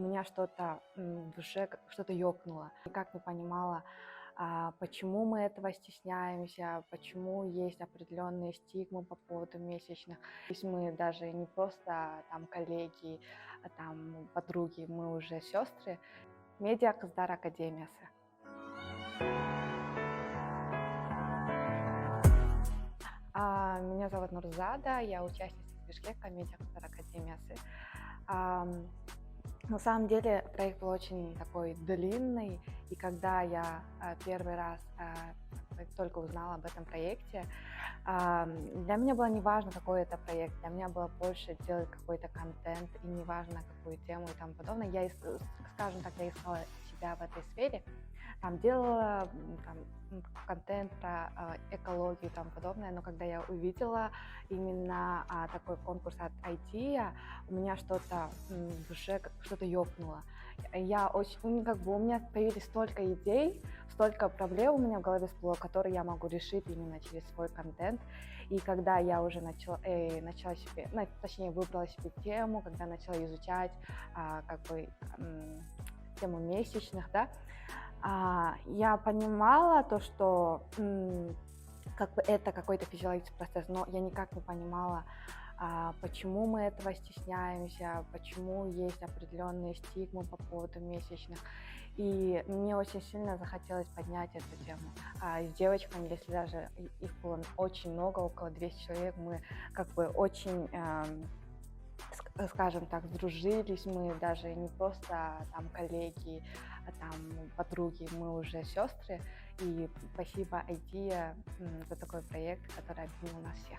у меня что-то в душе, что-то ёкнуло. Никак не понимала, почему мы этого стесняемся, почему есть определенные стигмы по поводу месячных. То есть мы даже не просто там коллеги, там подруги, мы уже сестры. Медиа Кыздар Академиясы. Меня зовут Нурзада, я участница Бишкека Медиа Кыздар Академиясы. На самом деле проект был очень такой длинный, и когда я первый раз только узнала об этом проекте, для меня было не важно, какой это проект, для меня было больше делать какой-то контент, и не важно, какую тему и тому подобное. Скажем так, я искала себя в этой сфере, там делала контент про экологию и тому подобное, но когда я увидела именно такой конкурс от IT, у меня что-то в душе, что-то ёкнуло. У меня появились столько идей, столько проблем у меня в голове всплыло, которые я могу решить именно через свой контент. И когда я уже начала себе, точнее, выбрала себе тему, когда начала изучать тему месячных, да, я понимала то, что это какой-то физиологический процесс, но я никак не понимала, почему мы этого стесняемся, почему есть определенные стигмы по поводу месячных. И мне очень сильно захотелось поднять эту тему. С девочками, если даже их было очень много, около 200 человек, мы очень, скажем так, сдружились, мы даже не просто там коллеги, там подруги, мы уже сестры. И спасибо IT за такой проект, который объединил нас всех.